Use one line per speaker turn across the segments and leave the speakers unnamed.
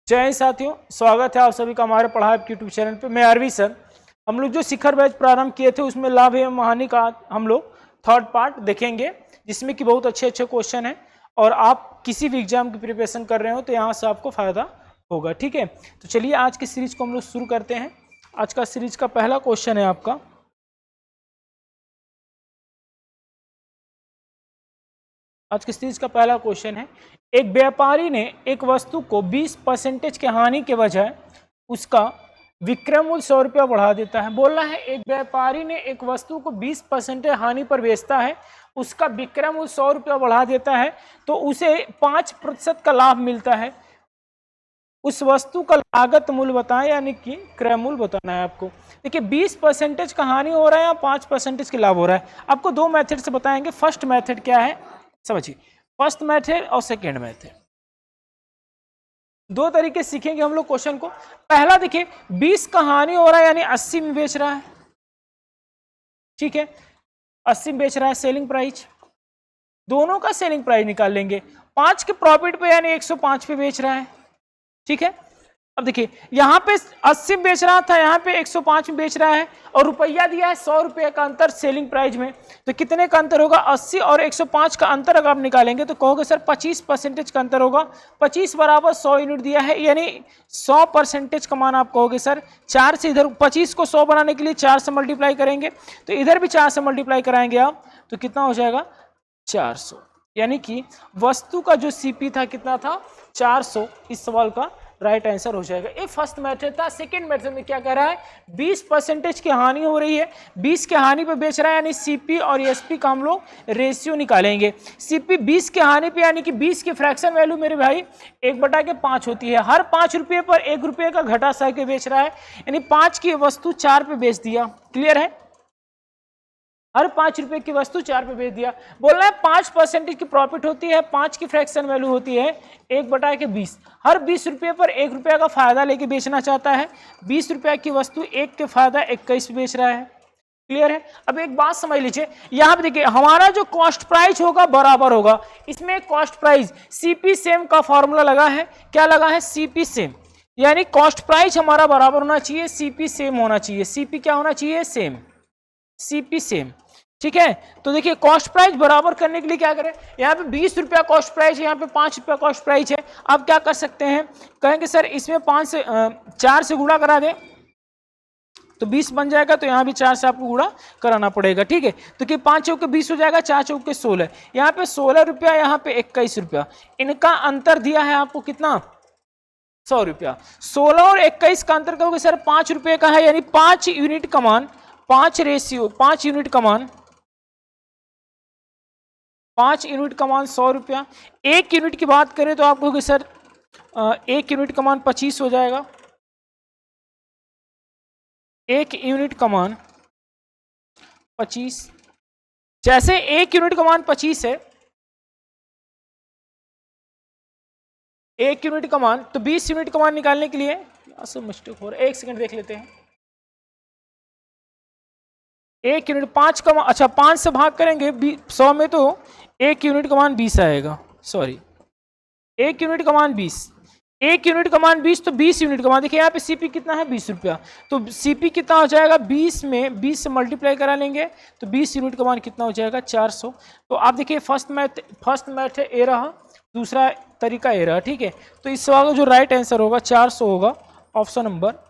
जय हिंद साथियों, स्वागत है आप सभी का हमारे पढ़ाई यूट्यूब चैनल पे। मैं अरवी सर। हम लोग जो शिखर बैच प्रारंभ किए थे उसमें लाभ एवं हानि का हम लोग थर्ड पार्ट देखेंगे, जिसमें कि बहुत अच्छे अच्छे क्वेश्चन हैं और आप किसी भी एग्जाम की प्रिपरेशन कर रहे हो तो यहाँ से आपको फायदा होगा। ठीक है, तो चलिए आज की सीरीज को हम लोग शुरू करते हैं। आज का सीरीज का पहला क्वेश्चन है आपका, आज की सीरीज का पहला क्वेश्चन है, एक व्यापारी ने एक वस्तु को 20% की हानि के बजाय उसका विक्रय मूल्य 100 रुपया बढ़ा देता है। बोलना है एक व्यापारी ने एक वस्तु को 20% हानि पर बेचता है, उसका विक्रय मूल्य 100 रुपया बढ़ा देता है तो उसे 5% का लाभ मिलता है। उस वस्तु का लागत मूल्य बताएं, यानी कि क्रय मूल्य बताना है आपको। देखिए 20% का हानि हो रहा है या 5% की लाभ हो रहा है। आपको दो मेथड से बताएंगे। फर्स्ट मेथड क्या है समझिए, फर्स्ट मेथड और सेकेंड मेथड, दो तरीके सीखेंगे हम लोग क्वेश्चन को। पहला देखिए 20 का हानि हो रहा है यानी 80 में बेच रहा है, ठीक है, 80 में बेच रहा है सेलिंग प्राइस, दोनों का सेलिंग प्राइस निकाल लेंगे। 5 के प्रॉफिट पे यानी 105 पे बेच रहा है, ठीक है। अब देखिए यहाँ पे 80 में बेच रहा था, यहाँ पे 105 में बेच रहा है और रुपया दिया है 100 रुपये का अंतर सेलिंग प्राइस में, तो कितने का अंतर होगा? 80 और 105 का अंतर अगर आप निकालेंगे तो कहोगे सर 25% का अंतर होगा। 25 बराबर 100 यूनिट दिया है, यानी 100% का मान आप कहोगे सर 4 से, इधर 25 को 100 बनाने के लिए 4 से मल्टीप्लाई करेंगे तो इधर भी 4 से मल्टीप्लाई कराएंगे आप तो कितना हो जाएगा 400, यानी कि वस्तु का जो सीपी था कितना था 400। इस सवाल का राइट आंसर हो जाएगा। ये फर्स्ट मेथड था। सेकंड मेथड में क्या कह रहा है, 20% की हानि हो रही है, 20 के हानि पे बेच रहा है, यानी सीपी और एसपी का हम लोग रेशियो निकालेंगे। सीपी 20 के हानि पे यानी कि 20 की फ्रैक्शन वैल्यू मेरे भाई 1/5 होती है। हर 5 रुपये पर 1 रुपये का घटा सह के बेच रहा है, यानी 5 की वस्तु 4 पे बेच दिया। क्लियर है, हर 5 रुपए की वस्तु 4 पे बेच दिया। बोल रहा है 5% की प्रॉफिट होती है, 5 की फ्रैक्शन वैल्यू होती है 1/20। हर 20 रुपये पर 1 रुपया का फायदा लेके बेचना चाहता है। 20 रुपया की वस्तु 1 के फायदा 21 बेच रहा है। क्लियर है। अब एक बात समझ लीजिए, यहाँ पे देखिए हमारा जो कॉस्ट प्राइस होगा बराबर होगा। इसमें कॉस्ट प्राइस सीपी सेम का फॉर्मूला लगा है। क्या लगा है? सीपी सेम, यानी कॉस्ट प्राइस हमारा बराबर होना चाहिए, सीपी सेम होना चाहिए। सीपी क्या होना चाहिए? सेम, सीपी सेम, ठीक है। तो देखिए कॉस्ट प्राइस बराबर करने के लिए क्या करें, यहाँ पे 20 रुपया कॉस्ट प्राइस है, यहाँ पे 5 रुपया कॉस्ट प्राइस है। आप क्या कर सकते हैं, कहेंगे सर इसमें 4 से गुणा करा दें तो 20 बन जाएगा, तो यहाँ भी 4 से आपको गुणा कराना पड़ेगा, ठीक है। तो कि 5 चौके 20 हो जाएगा, 4 चौके 16, यहाँ पे 16 रुपया, यहाँ पे 21 रुपया। इनका अंतर दिया है आपको कितना? 100 रुपया। 16 और 21 का अंतर कहोगे सर 5 रुपये का है, यानी 5 यूनिट का मान, 5 रेशियो 5 यूनिट का मान, 5 यूनिट का मान 100 रुपया। 1 यूनिट की बात करें तो आप कहोगे सर 1 यूनिट का मान 25 हो जाएगा। 1 यूनिट का मान 25, जैसे 1 यूनिट का मान 25 है, 1 यूनिट का मान, तो 20 यूनिट का मान निकालने के लिए मिस्टेक हो रहा है, 1 सेकंड देख लेते हैं। 1 यूनिट 5 का मान, अच्छा 5 से भाग करेंगे 100 में तो 1 यूनिट का मान 20 आएगा, सॉरी 1 यूनिट का मान 20, 1 यूनिट का मान 20, तो 20 यूनिट का मान, देखिए यहाँ पे सीपी कितना है 20 रुपया, तो सीपी कितना हो जाएगा 20 में 20 से मल्टीप्लाई करा लेंगे तो 20 यूनिट का मान कितना हो जाएगा 400। तो आप देखिए फर्स्ट मैथ ए रहा, दूसरा तरीका ए रहा, ठीक है। तो इस सवाल का जो राइट आंसर होगा 400 होगा, ऑप्शन नंबर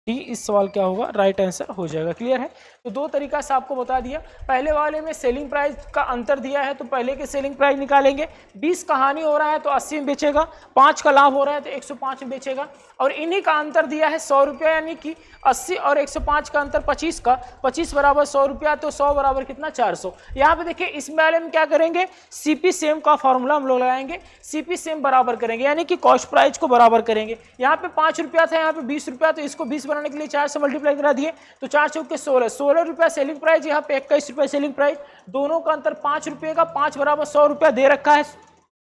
डी इस सवाल क्या होगा, राइट आंसर हो जाएगा। क्लियर है। तो दो तरीका से आपको बता दिया। पहले वाले में सेलिंग प्राइस का अंतर दिया है तो पहले के सेलिंग प्राइस निकालेंगे। 20 का हानि हो रहा है तो 80 में बेचेगा, 5 का लाभ हो रहा है तो 105 में बेचेगा, और इन्हीं का अंतर दिया है 100 रुपया, यानी कि 80 और 105 का अंतर 25 का, 25 बराबर 100 रुपया, तो 100 बराबर कितना 400। यहाँ पे देखिए इस वाले में क्या करेंगे, सीपी सेम का फॉर्मूला हम लोग लगाएंगे, सीपी सेम बराबर करेंगे, यानी कि कॉस्ट प्राइस को बराबर करेंगे। यहाँ पे 5 रुपया था, यहाँ पे 20 रुपया, तो इसको 20 बनाने के लिए 4 से मल्टीप्लाई करा दिए तो 4 चौके 16, 16 रुपया सेलिंग प्राइस, यहाँ पे 21 रुपया सेलिंग प्राइस, दोनों का अंतर 5 रुपये का, 5 बराबर 100 रुपया दे रखा है,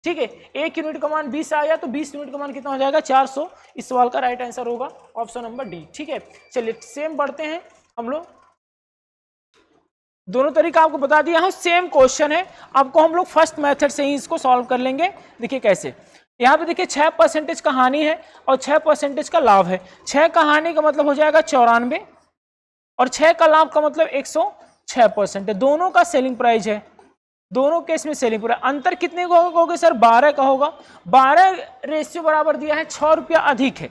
ठीक है। 1 यूनिट का मान 20 आया तो 20 यूनिट का मान कितना हो जाएगा 400। इस सवाल का राइट आंसर होगा ऑप्शन नंबर डी, ठीक है। चलिए सेम बढ़ते हैं हम लोग, दोनों तरीका आपको बता दिया है, सेम क्वेश्चन है, आपको हम लोग फर्स्ट मेथड से ही इसको सॉल्व कर लेंगे। देखिए कैसे, यहाँ पे देखिए 6% का हानि है और 6% का लाभ है। 6 का हानि का मतलब हो जाएगा 94 और 6 का लाभ का मतलब 106% है। दोनों का सेलिंग प्राइस है, दोनों केस में सेलिंग प्राइस। अंतर कितने का होगा कहोगे सर? 12 का होगा। 12 रेशियो बराबर दिया है 6 रुपया अधिक है,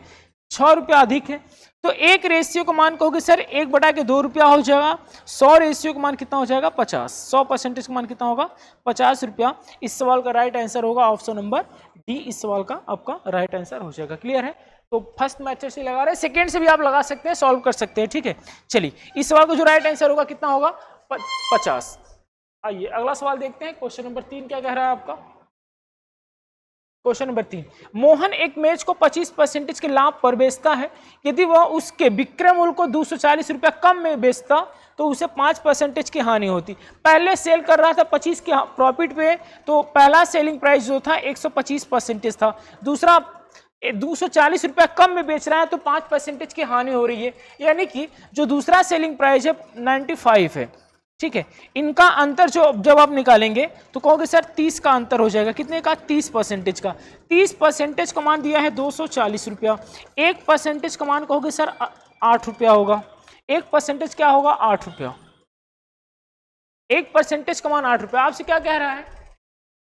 6 रुपया अधिक है। तो एक रेशियो का मान कहोगे सर 1/2 रुपया हो जाएगा। 100 रेशियो का मान कितना हो जाएगा? 50। 100% का मान कितना होगा? 50 रुपया। इस सवाल का राइट आंसर होगा ऑप्शन नंबर डी। इस सवाल का आपका राइट आंसर हो जाएगा। क्लियर है? तो फर्स्ट मेथड से लगा रहे हैं, सेकेंड से भी आप लगा सकते हैं, सॉल्व कर सकते हैं। ठीक है, चलिए इस सवाल का जो राइट आंसर होगा कितना होगा? 50। आइए अगला सवाल देखते हैं। क्वेश्चन नंबर 3 क्या कह रहा है आपका? क्वेश्चन नंबर 3, मोहन एक मेज को 25% के लाभ पर बेचता है। यदि वह उसके विक्रय मूल्य को 240 रुपया कम में बेचता तो उसे 5% की हानि होती। पहले सेल कर रहा था 25 के प्रॉफिट पे, तो पहला सेलिंग प्राइस जो था 125% था। दूसरा 240 रुपया कम में बेच रहा है तो 5% की हानि हो रही है, यानी कि जो दूसरा सेलिंग प्राइस है 95 है। ठीक है, इनका अंतर जो जब आप निकालेंगे तो कहोगे सर 30 का अंतर हो जाएगा। कितने का? 30% का। 30% का मान दिया है 240 रुपया। 1% का मान कहोगे सर 8 रुपया होगा। 1% क्या होगा? 8 रुपया। 1% का मान 8 रुपया। आपसे क्या कह रहा है?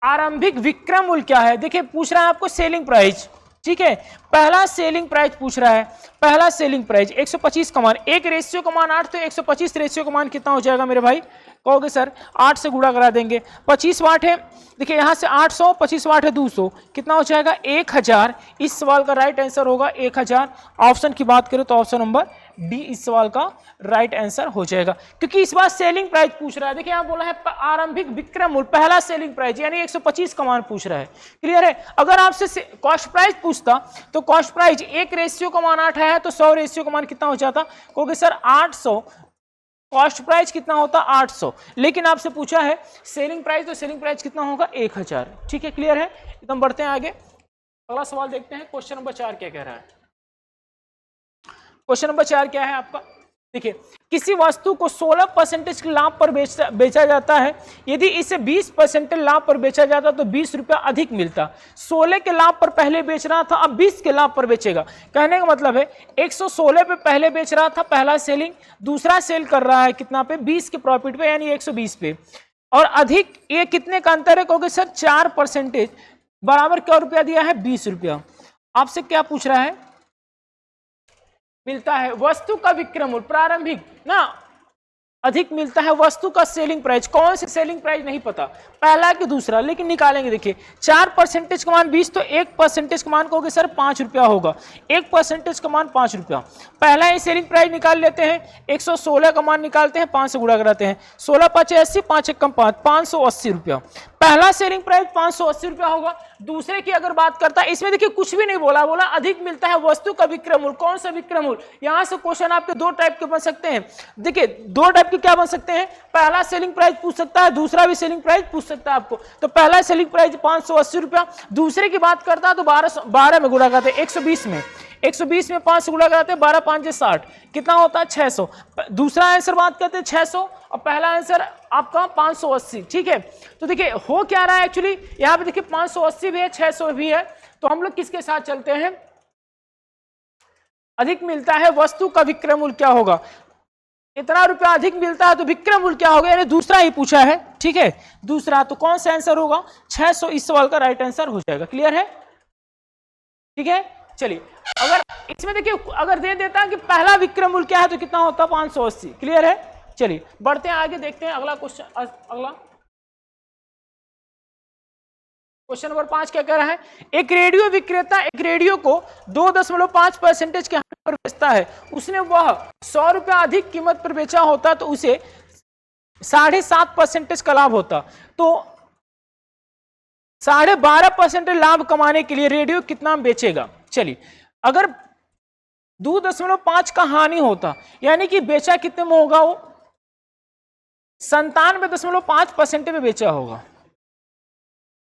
आरंभिक विक्रय मूल्य क्या है? देखिए पूछ रहा है आपको सेलिंग प्राइस। ठीक है, पहला सेलिंग प्राइस पूछ रहा है। पहला सेलिंग प्राइस 125 का मान, एक रेशियो का मान 8 तो 125 रेशियो का मान कितना हो जाएगा मेरे भाई? कहोगे सर 8 से गुणा करा देंगे। 25 वाट है, देखिए यहां से 800, 25 वाट है 200, कितना हो जाएगा? 1000। इस सवाल का राइट आंसर होगा 1000। ऑप्शन की बात करें तो ऑप्शन नंबर डी इस सवाल का राइट आंसर हो जाएगा, क्योंकि इस बार सेलिंग प्राइस पूछ रहा है। देखिए यहां बोला है आरंभिक विक्रय मूल्य, पहला सेलिंग प्राइस यानी 125 का मान पूछ रहा है। क्लियर है? अगर आपसे कॉस्ट प्राइस पूछता तो कॉस्ट प्राइस एक रेशियो का मान 8 है तो 100 रेशियो का मान कितना हो जाता? क्योंकि सर 800, कॉस्ट प्राइस कितना होता? 800। लेकिन आपसे पूछा है सेलिंग प्राइस, तो सेलिंग प्राइस कितना होगा? 1000। ठीक है, क्लियर है? एकदम बढ़ते हैं आगे, अगला सवाल देखते हैं। क्वेश्चन नंबर 4 क्या कह रहा है? क्वेश्चन नंबर 4 क्या है आपका? देखिए किसी वस्तु को 16% के लाभ पर बेचा जाता है। यदि इसे 20% लाभ पर बेचा जाता तो 20 रुपया अधिक मिलता। 16 के लाभ पर पहले बेच रहा था, अब 20 के लाभ पर बेचेगा। कहने का मतलब है 116 पे पहले बेच रहा था, पहला सेलिंग। दूसरा सेल कर रहा है कितना पे? 20 के प्रॉफिट पे, यानी 120 पे। और अधिक ये कितने का अंतर है? कहोगे सर 4%। बराबर क्या रुपया दिया है? 20 रुपया। आपसे क्या पूछ रहा है? मिलता है वस्तु का विक्रय मूल्य प्रारंभिक ना अधिक मिलता है वस्तु का सेलिंग प्राइस। कौन से सेलिंग प्राइस नहीं पता, पहला कि दूसरा, लेकिन निकालेंगे। देखिए 4% का मान 20 तो 1% का मान कहोगे सर 5 रुपया होगा। 1% का मान 5 रुपया। पहला ही सेलिंग प्राइस निकाल लेते हैं, 116 का मान निकालते हैं, 5 से गुणा कराते हैं। 16 5 80, 5 1 5, 580 रुपया। पहला सेलिंग प्राइस 580 रुपया होगा। दूसरे की अगर बात करता है, इसमें देखिए कुछ भी नहीं बोला, बोला अधिक मिलता है वस्तु का विक्रय मूल्य। कौन सा विक्रय मूल्य? यहां से क्वेश्चन आपके दो टाइप के बन सकते हैं। देखिए दो टाइप के क्या बन सकते हैं? पहला सेलिंग प्राइस पूछ सकता है, दूसरा भी सेलिंग प्राइस पूछ सकता है आपको। तो पहला सेलिंग प्राइस 580 रुपया, दूसरे की बात करता है तो 12 में गुणा करते हैं, 120 में 120 में 5 से गुणा कराते हैं, 12 5 60, कितना होता है? 600। दूसरा आंसर बात करते हैं 600 और पहला आंसर आपका 580। ठीक है, तो देखिए हो क्या रहा है एक्चुअली, यहां पे देखिए 580 भी है, 600 भी है, तो हम लोग किसके साथ चलते हैं? अधिक मिलता है वस्तु का विक्रय मूल्य क्या होगा? इतना रुपया अधिक मिलता है तो विक्रय मूल्य क्या होगा, यानी दूसरा ही पूछा है। ठीक है, दूसरा, तो कौन सा आंसर होगा? 600 इस सवाल का राइट आंसर हो जाएगा। क्लियर है? ठीक है, चलिए अगर इसमें देखिए अगर दे देता है कि पहला विक्रय मूल्य क्या है तो कितना होता? 580। क्लियर है? चलिए बढ़ते हैं आगे, देखते हैं अगला क्वेश्चन। अगला क्वेश्चन नंबर 5 क्या कह रहा है? एक रेडियो विक्रेता एक रेडियो को 2.5% के हानि पर बेचता है। उसने वह 100 रुपया अधिक कीमत पर बेचा होता तो उसे 7.5% का लाभ होता। तो 12.5% लाभ कमाने के लिए रेडियो कितना बेचेगा? चलिए अगर 2.5 का हानि होता, यानी कि बेचा कितने में होगा? वो 97.5% में बेचा होगा,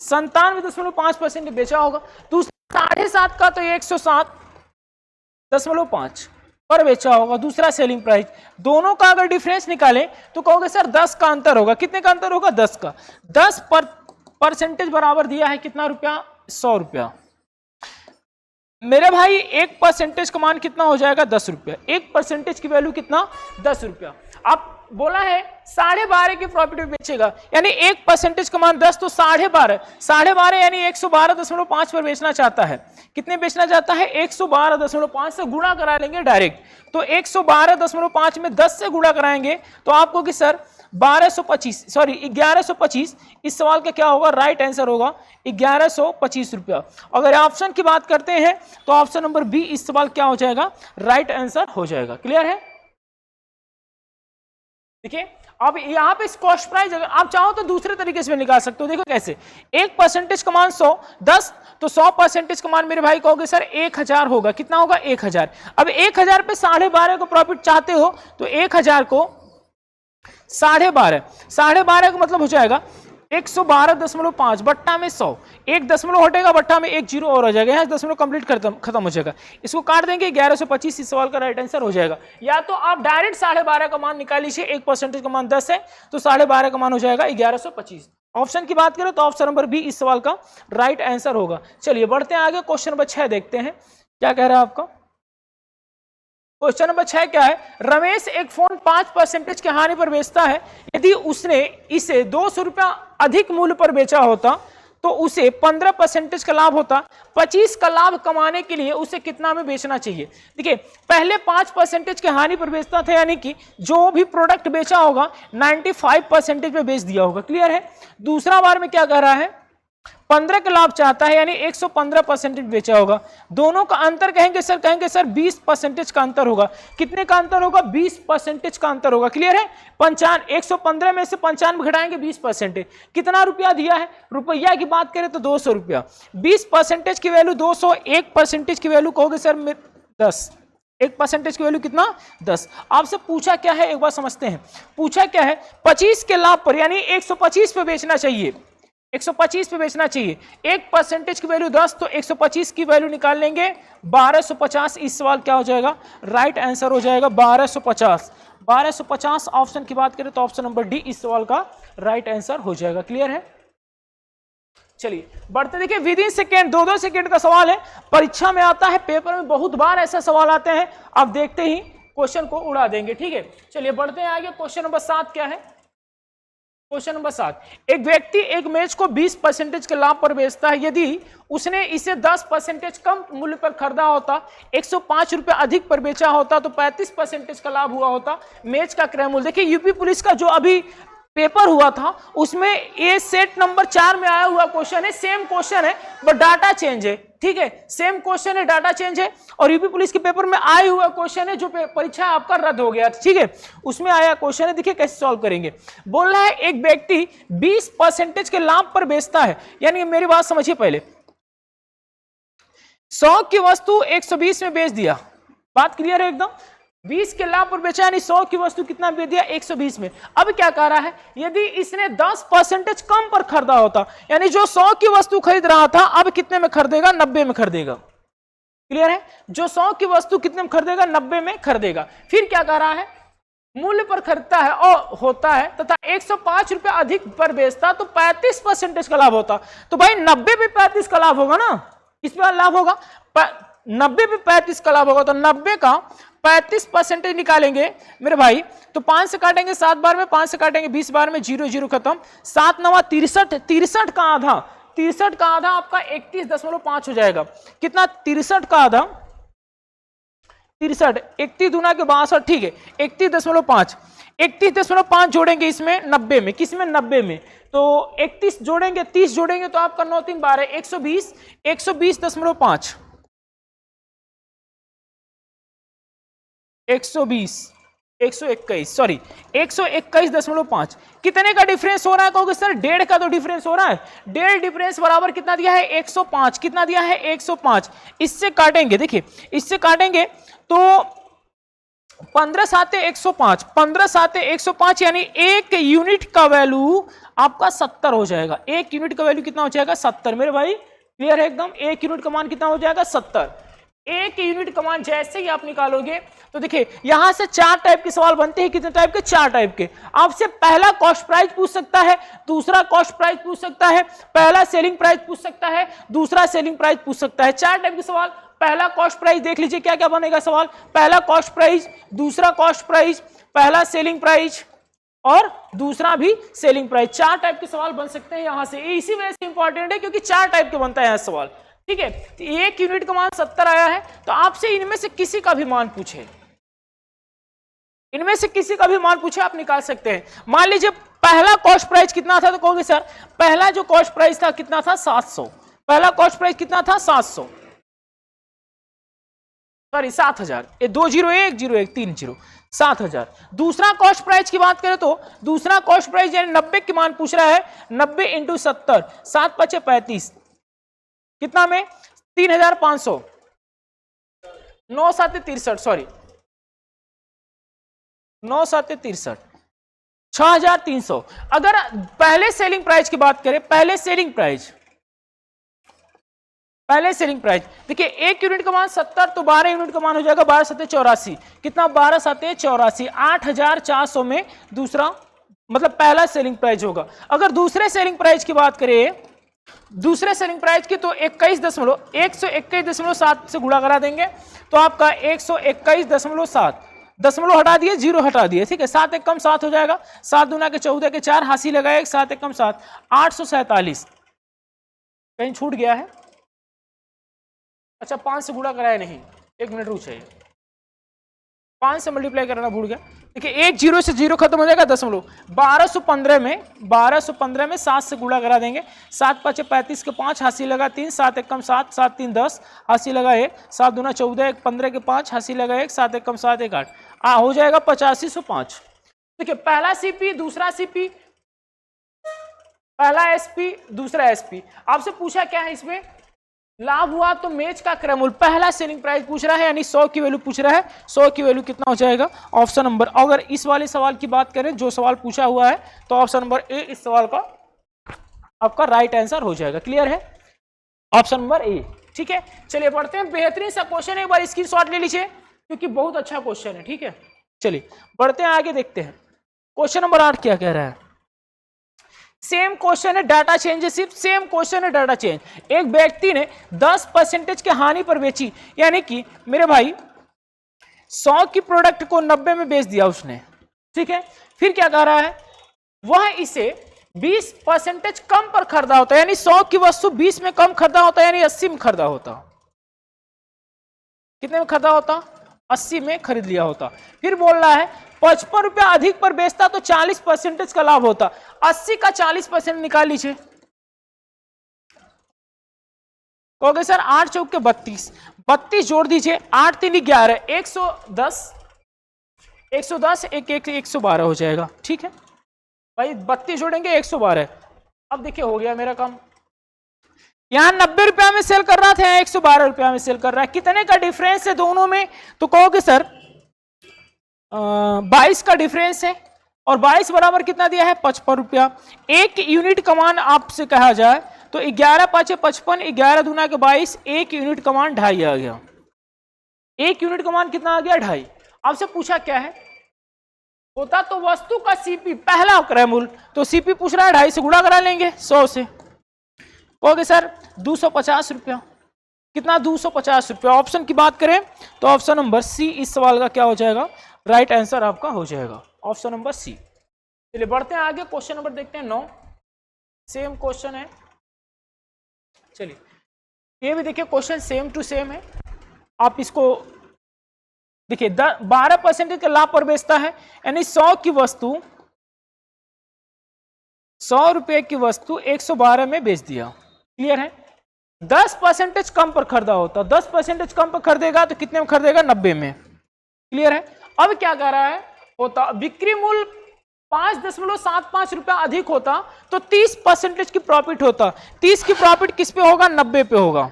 97.5% बेचा होगा। दूसरा 7.5 का तो 107.5 पर बेचा होगा, दूसरा सेलिंग प्राइस। दोनों का अगर डिफरेंस निकालें तो कहोगे सर 10 का अंतर होगा। कितने का अंतर होगा? 10 का। 10% बराबर दिया है कितना रुपया? 100 रुपया। मेरे भाई 1% का मान कितना हो जाएगा 10 रुपया। 1% की वैल्यू कितना 10 रुपया। आप बोला है 12.5 की प्रॉफिट में बेचेगा, यानी 1% का मान 10 तो 12.5 यानी 112.5 पर बेचना चाहता है। कितने बेचना चाहता है 112.5 से गुणा करा लेंगे डायरेक्ट, तो 112.5 में 10 से गुणा कराएंगे तो आपको कि सर 1125 इस सवाल का क्या होगा, राइट आंसर होगा 1125 रुपया। अगर ऑप्शन की बात करते हैं तो ऑप्शन नंबर बी इस सवाल क्या हो जाएगा, राइट आंसर हो जाएगा। क्लियर है? देखिए अब यहां पे कॉस्ट प्राइस अगर आप चाहो तो दूसरे तरीके से निकाल सकते हो। देखो कैसे, 1% का मान 100, 10 तो 100% का मान मेरे भाई कहोगे सर 1000 होगा। कितना होगा 1000। अब 1000 पे 12.5 को प्रॉफिट चाहते हो तो 1000 को 12.5 का मतलब हो जाएगा 112.5 बट्टा में 100, एक दशमलव हटेगा बट्टा में एक जीरो और हो जाएगा, यहाँ दशमलव कंप्लीट खत्म हो जाएगा। इसको काट देंगे 1125 इस सवाल का राइट आंसर हो जाएगा। या तो आप डायरेक्ट 12.5 का मान निकाल लीजिए, 1% का मान 10 है तो 12.5 का मान हो जाएगा 1125। ऑप्शन की बात करें तो ऑप्शन नंबर बी इस सवाल का राइट आंसर होगा। चलिए बढ़ते हैं आगे, क्वेश्चन नंबर 6 देखते हैं क्या कह रहा है आपका। क्वेश्चन नंबर 6 क्या है, रमेश एक फोन 5% के हानि पर बेचता है। यदि उसने इसे 200 रुपया अधिक मूल्य पर बेचा होता तो उसे 15% का लाभ होता। 25 का लाभ कमाने के लिए उसे कितना में बेचना चाहिए। देखिए पहले 5% के हानि पर बेचता था, यानी कि जो भी प्रोडक्ट बेचा होगा 95% में बेच दिया होगा। क्लियर है? दूसरा बार में क्या कह रहा है, 15 का लाभ चाहता है, यानी 115% बेचा होगा। दोनों का अंतर कहेंगे सर 20% का अंतर होगा। कितने का अंतर होगा, 20% का अंतर होगा। क्लियर है? 115 में से 95 घटाएंगे 20%। कितना रुपया दिया है, रुपया की बात करें तो 200 रुपया। 20% की वैल्यू 200, 1% की वैल्यू कहोगे सर 10। 1% की वैल्यू कितना 10। आपसे पूछा क्या है एक बार समझते हैं। पूछा क्या है, 25 के लाभ पर यानी 125 पे बेचना चाहिए, 125 पे बेचना चाहिए। 1% की वैल्यू 10 तो 125 की वैल्यू निकाल लेंगे 1250। इस सवाल क्या हो जाएगा, राइट आंसर हो जाएगा 1250। 1250 ऑप्शन की बात करें तो ऑप्शन नंबर डी इस सवाल का राइट आंसर हो जाएगा। क्लियर है? चलिए बढ़ते, देखिए विद इन सेकेंड 2-2 सेकेंड का सवाल है, परीक्षा में आता है, पेपर में बहुत बार ऐसा सवाल आते हैं, आप देखते ही क्वेश्चन को उड़ा देंगे। ठीक है, चलिए बढ़ते हैं आगे। क्वेश्चन नंबर 7 क्या है, क्वेश्चन नंबर 7, एक व्यक्ति एक मेज को 20% के लाभ पर बेचता है। यदि उसने इसे 10% कम मूल्य पर खरीदा होता, 105 रुपए अधिक पर बेचा होता तो 35% का लाभ हुआ होता। मेज का क्रय मूल्य, देखिए यूपी पुलिस का जो अभी पेपर हुआ था उसमें ये सेट नंबर 4 में आया हुआ क्वेश्चन है, सेम क्वेश्चन है बट डाटा चेंज है। ठीक है, सेम क्वेश्चन है, डाटा चेंज है, और यूपी पुलिस के पेपर में आया हुआ क्वेश्चन है जो परीक्षा आपका रद्द हो गया। ठीक है, उसमें आया क्वेश्चन है, देखिए कैसे सॉल्व करेंगे। बोल रहा है एक व्यक्ति 20% के लाभ पर बेचता है, यानी मेरी बात समझिए पहले, 100 की वस्तु 120 में बेच दिया, बात क्लियर है एकदम। 20 के लाभ पर बेचा यानी 100 की वस्तु कितना बेच दिया 120 में। अब क्या कह रहा है, यदि इसने 10% कम पर खरीदा होता, यानी जो 100 की वस्तु खरीद रहा था अब कितने में खरीदेगा, 90 में खरीदेगा। क्लियर है? जो 100 की वस्तु कितने में खरीदेगा, 90 में खरीदेगा। फिर क्या कह रहा है, मूल्य पर खरीदता है और होता है तथा 105 रुपए अधिक पर बेचता तो 35% का लाभ होता। तो भाई 90 पे 35 का लाभ होगा ना, इसमें लाभ होगा 90 पे 35 का लाभ होगा, तो 90 का 35% निकालेंगे मेरे भाई, तो 5 से काटेंगे 7 बार में, 5 से काटेंगे 20 बार में, 0 0 खत्म। 7 9 63, 63 का आधा, 63 का आधा आपका 31.5 हो जाएगा। कितना 63 का आधा, 63, 31 दूना के 62, ठीक है 31.5, 31.5 जोड़ेंगे इसमें 90 में, किसमें 90 में, तो 31 जोड़ेंगे 30 जोड़ेंगे तो आपका 9 3 12 120, 120.5, 121, सॉरी 121.5। कितने का डिफरेंस हो रहा है कहोगे सर, 1.5 का तो डिफरेंस हो रहा है। 1.5 डिफरेंस बराबर कितना दिया है 105, कितना दिया है 105। इससे काटेंगे, देखिए इससे काटेंगे तो 15 7 105, 15 7 105, यानी 1 यूनिट का वैल्यू आपका 70 हो जाएगा। 1 यूनिट का वैल्यू कितना हो जाएगा 70। मेरे भाई क्लियर है एकदम, 1 यूनिट का मान कितना हो जाएगा 70। 1 यूनिट का मान जैसे ही आप निकालोगे तो देखिए यहां से 4 टाइप के सवाल बनते हैं। कितने टाइप के, 4 टाइप के। आपसे पहला कॉस्ट प्राइस पूछ सकता है, दूसरा कॉस्ट प्राइस पूछ सकता है, पहला सेलिंग प्राइस पूछ सकता है, दूसरा सेलिंग प्राइस पूछ सकता है। 4 टाइप के सवाल पहला कॉस्ट प्राइस देख लीजिए क्या क्या बनेगा सवाल, पहला कॉस्ट प्राइस, दूसरा कॉस्ट प्राइस, पहला सेलिंग प्राइस और दूसरा भी सेलिंग प्राइस। 4 टाइप के सवाल बन सकते हैं यहां से, इसी वजह से इंपॉर्टेंट है क्योंकि 4 टाइप के बनता है यहां सवाल। ठीक है, तो 1 यूनिट का मान 70 आया है, तो आपसे इनमें से किसी का भी मान पूछे, इनमें से किसी का भी मान पूछे आप निकाल सकते हैं। मान लीजिए पहला कॉस्ट प्राइस कितना था, तो कहोगे सर पहला जो कॉस्ट प्राइस था कितना था 700, पहला कॉस्ट प्राइस कितना था 700, सॉरी 7000, ये 20101 30 7000। दूसरा कॉस्ट प्राइस की बात करें तो दूसरा कॉस्ट प्राइस यानी 90 के मान पूछ रहा है, 90 × 70, 7 × 5 = 35, कितना में 3500, 9 × 7 = 63, सॉरी 9 × 7 = 63, 6300। अगर पहले सेलिंग प्राइस की बात करें, पहले सेलिंग प्राइस देखिए 1 यूनिट का मान 70, तो 12 यूनिट का मान हो जाएगा 12 × 7 = 84, कितना 12 × 7 = 84, 8400 में दूसरा मतलब पहला सेलिंग प्राइस होगा। अगर दूसरे सेलिंग प्राइस की बात करें, दूसरे सेलिंग प्राइस की, तो 121.7 से गुणा करा देंगे तो आपका 121.7, दशमलव हटा दिए, 0 हटा दिए, ठीक है, 7 × 1 = 7 हो जाएगा, 7 दूना के 14 के 4, हासी लगाए 7 × 1 = 7, 847। कहीं छूट गया है? अच्छा 5 से गुणा कराया नहीं, 1 मिनट रुक जाइए, 5 से मल्टीप्लाई करना भूल गया। देखिए 1 0 से 0 खत्म हो जाएगा, दशमलव 1215 में 7 से गुणा करा देंगे, 7 × 5 = 35 के 5, हासी लगा 3, 7 × 1 = 7, 7 × 3 = 10, हासी लगा 1, 7 दूना 14, 1 15 के 5, हासी लगा 1, 7 × 1 = 7, 1 8, हो जाएगा 8505। देखिए पहला सीपी, दूसरा सीपी, पहला एसपी, दूसरा एसपी। आपसे पूछा क्या है इसमें, लाभ हुआ तो मेज का क्रयमूल्य, पहला सेलिंग प्राइस पूछ रहा है यानी 100 की वैल्यू पूछ रहा है, 100 की वैल्यू कितना हो जाएगा, ऑप्शन नंबर। अगर इस वाले सवाल की बात करें जो सवाल पूछा हुआ है, तो ऑप्शन नंबर ए इस सवाल का आपका राइट आंसर हो जाएगा। क्लियर है, ऑप्शन नंबर ए। ठीक है, चलिए बढ़ते हैं, बेहतरीन सा क्वेश्चन है, एक बार स्क्रीनशॉट ले लीजिए क्योंकि बहुत अच्छा क्वेश्चन है। ठीक है, चलिए बढ़ते हैं आगे, देखते हैं क्वेश्चन नंबर 8 क्या कह रहा है। सेम क्वेश्चन है, डाटा चेंज, सिर्फ सेम क्वेश्चन है, डाटा चेंज। एक व्यक्ति ने 10% के हानि पर बेची, यानी कि मेरे भाई 100 की प्रोडक्ट को 90 में बेच दिया उसने। ठीक है, फिर क्या कह रहा है, वह इसे 20% कम पर खरीदा होता, यानी 100 की वस्तु 20 में कम खरीदा होता, यानी 80 में खरीदा होता। कितने में खरीदा होता, 80 में खरीद लिया होता। फिर बोल रहा है 55 रुपया अधिक पर बेचता तो 40% का लाभ होता, 80 का 40% निकाल लीजिए। कहोगे सर 8 चौक के 32, 32 जोड़ दीजिए, 8 3 11, 110, 110 1 1 112 हो जाएगा। ठीक है भाई, 32 जोड़ेंगे 112। अब देखिए हो गया मेरा काम, यहां 90 रुपया में सेल कर रहा था, 112 रुपया में सेल कर रहा है, कितने का डिफरेंस है दोनों में, तो कहोगे सर 22 का डिफरेंस है, और 22 बराबर कितना दिया है 55 रुपया। एक यूनिट का मान आपसे कहा जाए तो 11 × 5 = 55, 11 दूना के 22, एक यूनिट का मान 2.5 आ गया। एक यूनिट का मान कितना आ गया 2.5। आपसे पूछा क्या है, होता तो वस्तु का सीपी पहला क्रय मूल्य, तो सीपी पूछ रहा है 2.5 से गुणा करा लेंगे 100 से। कहोगे सर 250 रुपया, कितना 250 रुपया। ऑप्शन की बात करें तो ऑप्शन नंबर सी इस सवाल का क्या हो जाएगा, राइट आंसर आपका हो जाएगा, ऑप्शन नंबर सी। चलिए बढ़ते हैं आगे, क्वेश्चन नंबर देखते हैं 9, सेम क्वेश्चन है। चलिए ये भी देखिए क्वेश्चन सेम टू सेम है, आप इसको देखिए 12% के लाभ पर बेचता है, यानी 100 की वस्तु 100 रुपए की वस्तु 112 में बेच दिया। क्लियर है, 10% कम पर खरीदा होता, 10% कम पर खरीदेगा तो कितने में खरीदेगा 90 में। क्लियर है, अब क्या कह रहा है, होता बिक्री मूल्य 5.75 रुपया अधिक होता तो 30% की प्रॉफिट होता, 30 की प्रॉफिट किस पे होगा 90 पे होगा।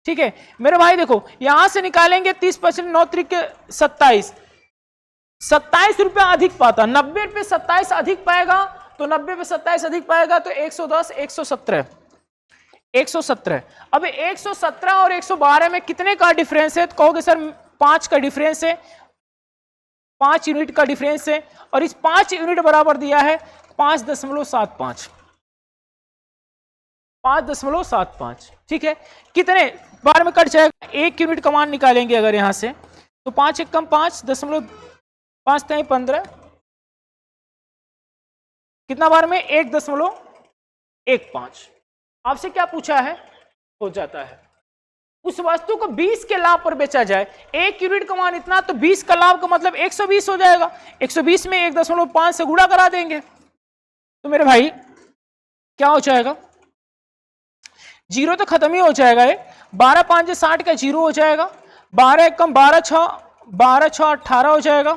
ठीक है मेरे भाई, देखो यहां से निकालेंगे 30%, 9 3 के 27, 27 रुपया अधिक पाता, 90 पे 27 अधिक पाएगा, तो 90 पे 27 अधिक पाएगा तो 110, 117, 117। अब 117 और 112 में कितने का डिफरेंस है, तो कहोगे सर 5 का डिफरेंस है, 5 यूनिट का डिफरेंस है, और इस 5 यूनिट बराबर दिया है 5.75। 5.75, ठीक है। कितने बार में कट जाएगा? 1 यूनिट का मान निकालेंगे अगर यहां से, तो 5 एकम 5.5 तय 15, कितना बार में? 1.15। आपसे क्या पूछा है? हो जाता है उस वस्तु को 20 के लाभ पर बेचा जाए, 1 यूनिट का मान इतना, तो 20 का लाभ का मतलब 120 हो जाएगा। 120 में 1.5 से गुणा करा देंगे, तो मेरे भाई क्या हो जाएगा? जीरो तो खत्म ही हो जाएगा। ये 12 5 60 का जीरो हो जाएगा, 12 एकम 12 6 18 हो जाएगा,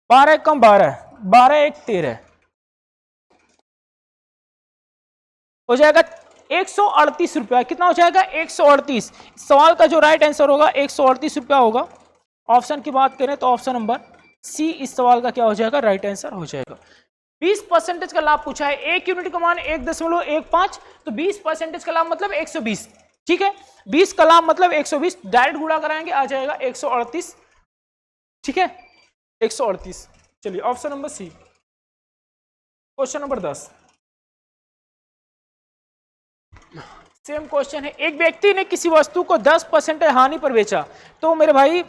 12 एकम 12 12 1 13 हो जाएगा 138 रुपया। कितना हो जाएगा? 138। सवाल का जो राइट आंसर होगा 138 रुपया होगा। ऑप्शन की बात करें तो ऑप्शन नंबर सी इस सवाल का क्या हो जाएगा? राइट आंसर हो जाएगा। 20% का लाभ पूछा है, 1 यूनिट का मान 1.15, तो 20% का लाभ मतलब 120, ठीक है। 20 का लाभ मतलब 120, डायरेक्ट गुणा कराएंगे आ जाएगा 138, ठीक है, 138। चलिए option number C. Question number 10, same question है। एक व्यक्ति ने किसी वस्तु को 10% हानि पर बेचा, तो मेरे भाई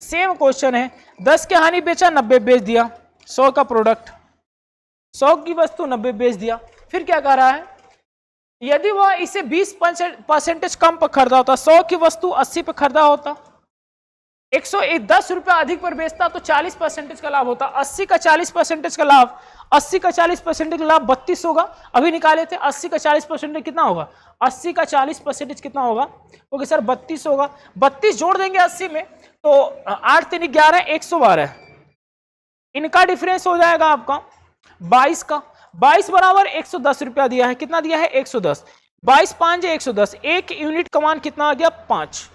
सेम क्वेश्चन है, 10 के हानि बेचा, 90 बेच दिया, 100 का प्रोडक्ट, 100 की वस्तु 90 बेच दिया। फिर क्या कह रहा है? यदि वह इसे 20% कम पर खरीदा होता, 100 की वस्तु 80 पर खरीदा होता, 110 रुपया अधिक पर बेचता, तो 40% का लाभ होता। 80 का 40% का लाभ, 80 का 40% का लाभ 32 होगा। अभी निकाले थे, 80 का 40% कितना होगा? 80 का 40% कितना होगा? ओके सर 32 होगा। 32 जोड़ देंगे 80 में, तो 8 3 11 112, इनका डिफरेंस हो जाएगा आपका 22 का। 22 बराबर 110 रुपया दिया है। कितना दिया है? 110। 22 5 110, 1 यूनिट का मान कितना आ गया? 5।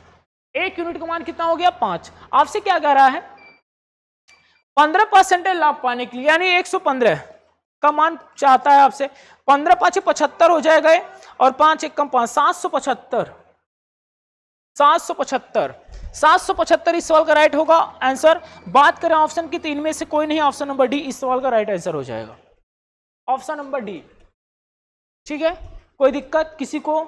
1 यूनिट का मान कितना हो गया? 5। आपसे क्या कह रहा है? 15% लाभ पाने के लिए, यानी 115 का मान चाहता है आपसे। 15 5 75 हो जाएगा, और 5 1 कम 5 775। 775 इस सवाल का राइट होगा आंसर। बात करें ऑप्शन की, तो इनमें से कोई नहीं, ऑप्शन नंबर डी इस सवाल का राइट आंसर हो जाएगा। ऑप्शन नंबर डी, ठीक है। कोई दिक्कत किसी को?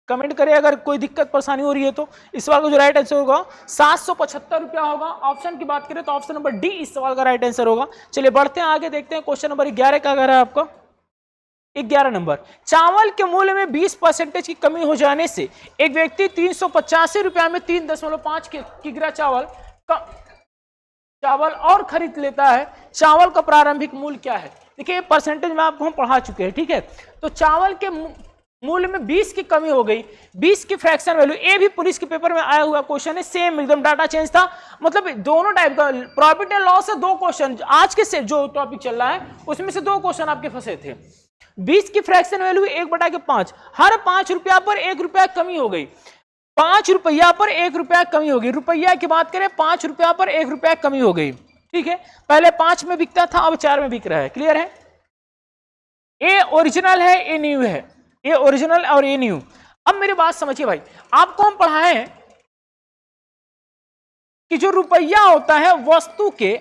कमेंट करें अगर कोई दिक्कत परेशानी हो रही है तो। इस सवाल का जो राइट आंसर होगा 775 रुपया होगा। ऑप्शन की बात करें तो ऑप्शन नंबर डी इस सवाल का राइट आंसर होगा। चलिए बढ़ते हैं आगे, देखते हैं क्वेश्चन नंबर 11 का अगर है आपका। 11 नंबर, चावल के मूल्य में 20% की कमी हो जाने से एक व्यक्ति 385 रुपया में 3.5 किग्रा चावल और खरीद लेता है। चावल का प्रारंभिक मूल्य क्या है? देखिए परसेंटेज में आपको हम पढ़ा चुके हैं, ठीक है। तो चावल के मूल्य में 20 की कमी हो गई, 20 की फ्रैक्शन वैल्यू। ये भी पुलिस के पेपर में आया हुआ क्वेश्चन है, सेम एकदम, डाटा चेंज था। मतलब दोनों टाइप का प्रॉफिट एंड लॉस से 2 क्वेश्चन आज के से जो टॉपिक चल रहा है उसमें से 2 क्वेश्चन आपके फंसे थे। 20 की फ्रैक्शन वैल्यू 1/5, हर 5 रुपया पर 1 रुपया कमी हो गई। 5 रुपया पर 1 रुपया कमी हो गई। रुपया की बात करें, 5 रुपया पर 1 रुपया कमी हो गई, ठीक है। पहले 5 में बिकता था, अब 4 में बिक रहा है। क्लियर है? ए ओरिजिनल है, ए न्यू है। ए ओरिजिनल और ए न्यू। अब मेरी बात समझिए भाई, आपको हम पढ़ाए हैं कि जो रुपया होता है वस्तु के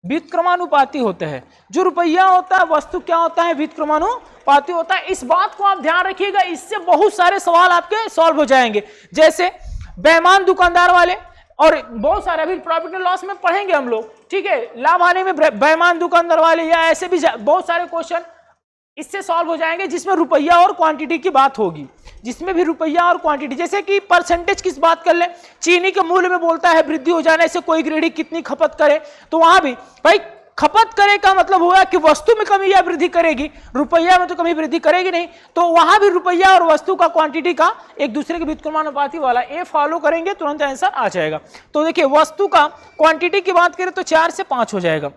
व्युत्क्रमानुपाती होता है। जो रुपया होता है वस्तु क्या होता है? व्युत्क्रमानुपाती होता है। इस बात को आप ध्यान रखिएगा, इससे बहुत सारे सवाल आपके सॉल्व हो जाएंगे। जैसे बेईमान दुकानदार वाले, और बहुत सारे अभी प्रॉफिट एंड लॉस में पढ़ेंगे हम लोग, ठीक है। लाभ हानि में बेईमान दुकानदार वाले, या ऐसे भी बहुत सारे क्वेश्चन इससे सॉल्व हो जाएंगे जिसमें रुपया और क्वांटिटी की बात होगी, जिसमें भी रुपया और क्वांटिटी। जैसे कि परसेंटेज किस बात कर ले, चीनी के मूल्य में बोलता है वृद्धि हो जाने से कोई गृहिणी कितनी खपत करे, तो वहां भी भाई खपत करे का मतलब हुआ कि वस्तु में कमी या वृद्धि करेगी, रुपया में तो कमी वृद्धि करेगी नहीं। तो वहां भी रुपया और वस्तु का क्वांटिटी का एक दूसरे के व्युत्क्रमानुपाती वाला ए फॉलो करेंगे, तुरंत आंसर आ जाएगा। तो देखिए वस्तु का क्वांटिटी की बात करें तो 4 से 5 हो जाएगा।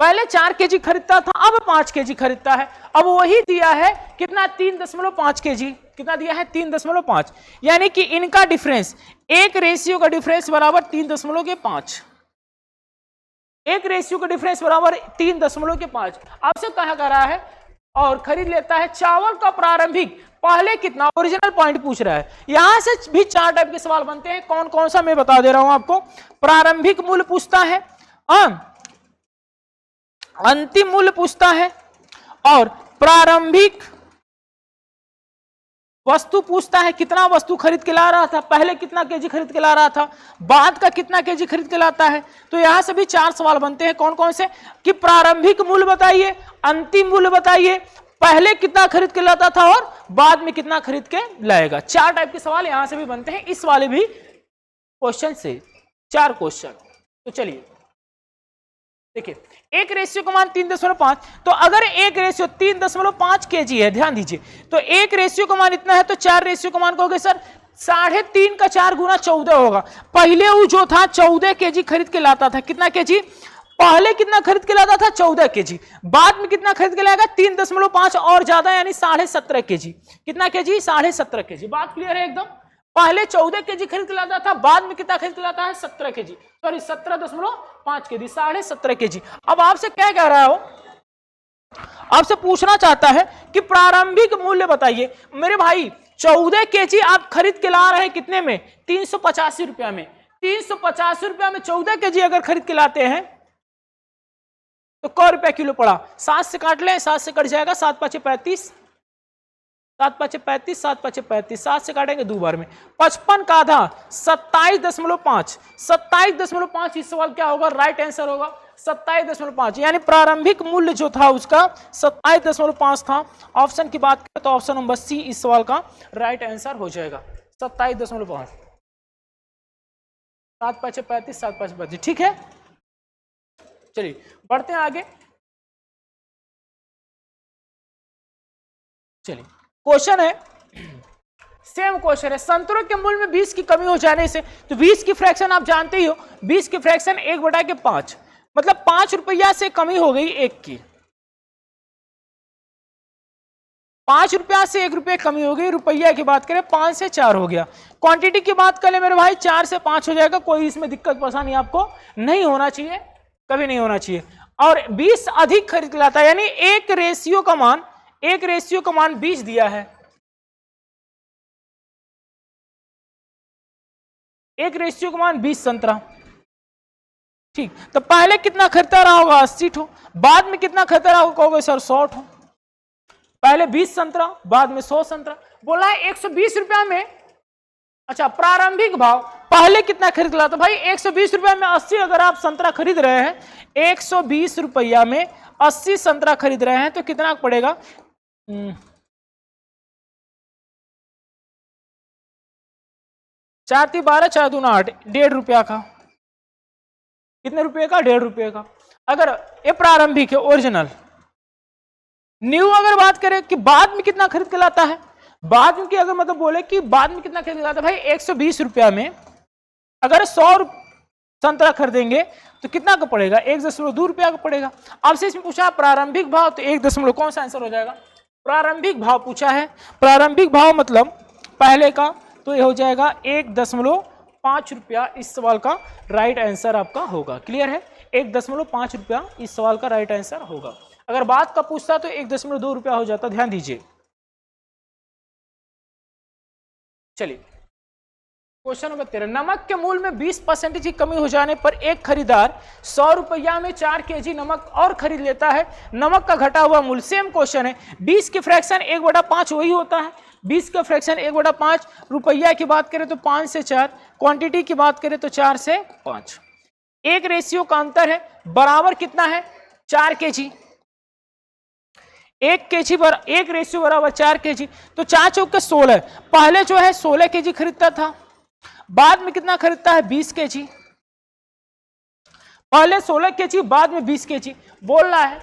पहले 4 केजी खरीदता था, अब 5 केजी खरीदता है। अब वही दिया है कितना? 3.5 केजी। कितना दिया है? 3.5। यानी कि इनका डिफरेंस, एक रेशियो का डिफरेंस बराबर 3.5। एक रेशियो का डिफरेंस बराबर 3.5। आपसे कहा जा रहा है और खरीद लेता है। चावल का प्रारंभिक पहले कितना? ओरिजिनल पॉइंट पूछ रहा है। यहां से भी 4 टाइप के सवाल बनते हैं। कौन कौन सा मैं बता दे रहा हूं आपको। प्रारंभिक मूल्य पूछता है, अंतिम मूल्य पूछता है, और प्रारंभिक वस्तु पूछता है कितना वस्तु खरीद के ला रहा था, पहले कितना केजी खरीद के ला रहा था, बाद का कितना केजी खरीद के लाता है। तो यहां से भी 4 सवाल बनते हैं। कौन कौन से? कि प्रारंभिक मूल्य बताइए, अंतिम मूल्य बताइए, पहले कितना खरीद के लाता था और बाद में कितना खरीद के लाएगा। 4 टाइप के सवाल यहां से भी बनते हैं, इस वाले भी क्वेश्चन से 4 क्वेश्चन। तो चलिए देखिए, एक रेशियो का मान 3.5, तो अगर एक रेशियो 3.5 केजी है, ध्यान दीजिए, तो एक रेशियो का मान इतना है, तो 4 रेशियो का मान कहोगे सर 3.5 का 4 गुना 14 होगा। पहले वो जो था 14 केजी खरीद के लाता था। कितना केजी? पहले कितना खरीद के लाता था? 14 केजी। बाद में कितना खरीद के लाएगा? 3.5 और ज्यादा, यानी 17.5 केजी। कितना केजी? 17.5 केजी। बात क्लियर है एकदम? पहले 14 केजी खरीद के लाता था, बाद में कितना खरीद के लाता है? 17 केजी, सॉरी 17.5 केजी, 17.5 केजी। अब आपसे क्या कह रहा हो? आपसे पूछना चाहता है कि प्रारंभिक मूल्य बताइए। मेरे भाई 14 केजी आप खरीद के ला रहे हैं कितने में? 385 रुपया में। 385 रुपया में 14 केजी अगर खरीद के लाते हैं तो कै रुपया किलो पड़ा? 7 से काट लें, 7 से कट जाएगा, 7 5 35, 7 5 35, 7 5 35, 7 से काटेंगे 2 बार में। 55 का आधा 27.5, 27.5। इस सवाल क्या होगा? राइट आंसर होगा 27.5, यानी प्रारंभिक मूल्य जो था उसका 27.5 था। ऑप्शन की बात करें तो ऑप्शन नंबर सी इस सवाल का राइट आंसर हो जाएगा, 27.5। 7 5 35, 7 5 35, ठीक है। चलिए बढ़ते हैं आगे। चलिए क्वेश्चन है, सेम क्वेश्चन है, संतुलन के मूल्य में 20 की कमी हो जाने से, तो 20 की फ्रैक्शन आप जानते ही हो, 20 की फ्रैक्शन 1/5, मतलब 5 रुपया से कमी हो गई 1 की। 5 रुपया से 1 रुपये कमी हो गई। रुपया की बात करें 5 से 4 हो गया। क्वांटिटी की बात करें मेरे भाई 4 से 5 हो जाएगा। कोई इसमें दिक्कत परेशानी आपको नहीं होना चाहिए, कभी नहीं होना चाहिए। और 20 अधिक खरीद लाता है, यानी एक रेशियो का मान 20 दिया है। एक रेशियो का मान 20 संतरा, ठीक। तो पहले कितना खरीदता रहा होगा? 80 ठो। बाद में कितना खरीदता रहा होगा? कहोगे सर 100 ठो। पहले 20 संतरा, बाद में 100 संतरा। बोला है 120 रुपया में। अच्छा, प्रारंभिक भाव पहले कितना खरीद लाता? भाई 120 रुपया में 80 अगर आप संतरा खरीद रहे हैं, 120 रुपया में 80 संतरा खरीद रहे हैं, तो कितना पड़ेगा? 4 × 12, 4 दूना 8, 1.5 रुपया का। कितने रुपए का? 1.5 रुपये का। अगर ये प्रारंभिक है, ओरिजिनल। न्यू अगर बात करें कि बाद में कितना खरीद के लाता है, बाद में की अगर मतलब बोले कि बाद में कितना खरीद के लाता है, भाई 120 रुपया में अगर 100 संतरा खरीदेंगे तो कितना का पड़ेगा? 1.2 रुपया का पड़ेगा। आपसे इसमें पूछा प्रारंभिक भाव, तो 1 कौन सा आंसर हो जाएगा? प्रारंभिक भाव पूछा है। प्रारंभिक भाव मतलब पहले का, तो ये हो जाएगा 1.5 रुपया। इस सवाल का राइट आंसर आपका होगा। क्लियर है? 1.5 रुपया इस सवाल का राइट आंसर होगा। अगर बात का पूछता तो 1.2 रुपया हो जाता। ध्यान दीजिए। चलिए क्वेश्चन नंबर 13, नमक के मूल्य में 20% की कमी हो जाने पर एक खरीदार 100 रुपया में 4 केजी नमक और खरीद लेता है। नमक का घटा हुआ मूल्य, सेम क्वेश्चन है। 20 की फ्रैक्शन 1/5 वही होता है। 20 का फ्रैक्शन 1/5। रुपया की बात करें तो 5 से 4, क्वांटिटी की बात करें तो 4 से 5। एक रेशियो का अंतर है, बराबर कितना है? 4 केजी। 1 केजी पर 1 रेशियो बराबर 4 केजी, तो 4 चौके 16। पहले जो है 16 केजी खरीदता था, बाद में कितना खरीदता है? 20 केजी। पहले 16 केजी, बाद में 20 केजी बोल रहा है।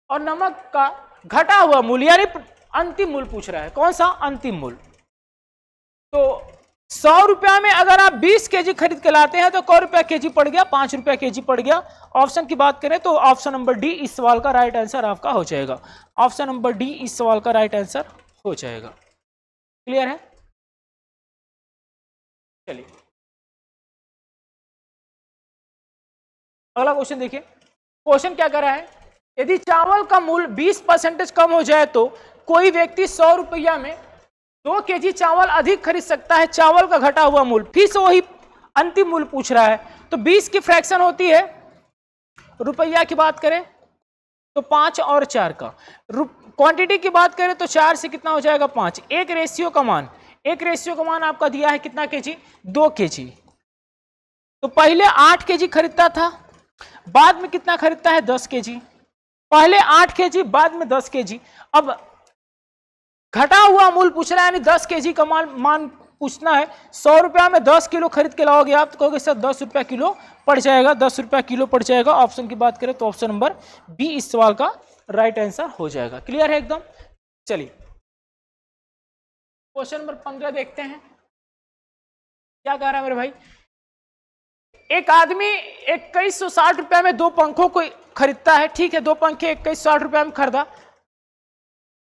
और नमक का घटा हुआ मूल्य यानी अंतिम मूल्य पूछ रहा है। कौन सा? अंतिम मूल्य। तो 100 रुपया में अगर आप 20 केजी खरीद के लाते हैं तो कै रुपया केजी पड़ गया? 5 रुपया केजी पड़ गया। ऑप्शन की बात करें तो ऑप्शन नंबर डी इस सवाल का राइट आंसर आपका हो जाएगा। ऑप्शन नंबर डी इस सवाल का राइट आंसर हो जाएगा। क्लियर है? चलिए अगला क्वेश्चन देखिए। क्वेश्चन क्या कर रहा है? यदि चावल का मूल्य 20% कम हो जाए तो कोई व्यक्ति 100 रुपया में 2 केजी चावल अधिक खरीद सकता है। चावल का घटा हुआ मूल्य, फिर से वही अंतिम मूल्य पूछ रहा है। तो 20 की फ्रैक्शन होती है, रुपया की बात करें तो 5 और 4 का। क्वांटिटी की बात करें तो 4 से कितना हो जाएगा 5। एक रेशियो का मान आपका दिया है कितना केजी, 2 केजी। तो पहले 8 केजी खरीदता था, बाद में कितना खरीदता है 10 केजी। पहले 8 केजी, बाद में 10 केजी। अब घटा हुआ मूल पूछ रहा है, यानी 10 केजी का मान पूछना है। 100 रुपया में 10 किलो खरीद के लाओगे आप, तो कहोगे सर 10 रुपया किलो पड़ जाएगा, 10 रुपया किलो पड़ जाएगा। ऑप्शन की बात करें तो ऑप्शन नंबर बी इस सवाल का राइट आंसर हो जाएगा। क्लियर है एकदम। चलिए क्वेश्चन नंबर 15 देखते हैं क्या कह रहा है मेरे भाई। एक आदमी 2160 रुपया में 2 पंखों को खरीदता है, ठीक है, 2 पंखे 2160 रुपया में खरीदा।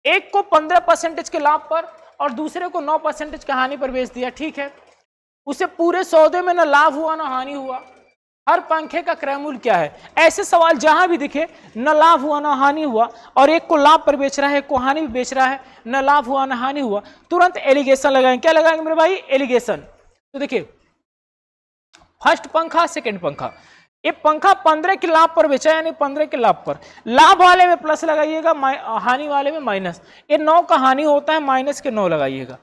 एक को 15% के लाभ पर और दूसरे को 9% की हानि पर बेच दिया, ठीक है। उसे पूरे सौदे में ना लाभ हुआ ना हानि हुआ। हर पंखे का क्रय मूल्य क्या है। ऐसे सवाल जहां भी दिखे न लाभ हुआ ना हानि हुआ और एक को लाभ पर बेच रहा है, एक को हानि भी बेच रहा है, न लाभ हुआ ना हानि हुआ, तुरंत एलिगेशन लगाएंगे। क्या लगाएंगे मेरे भाई, एलिगेशन। तो देखिए फर्स्ट पंखा, सेकेंड पंखा, ये पंखा 15 के लाभ पर बेचा, यानी 15 के लाभ पर, लाभ वाले में प्लस लगाइएगा, हानि वाले में माइनस। ये 9 का हानि होता है, माइनस के 9 लगाइएगा।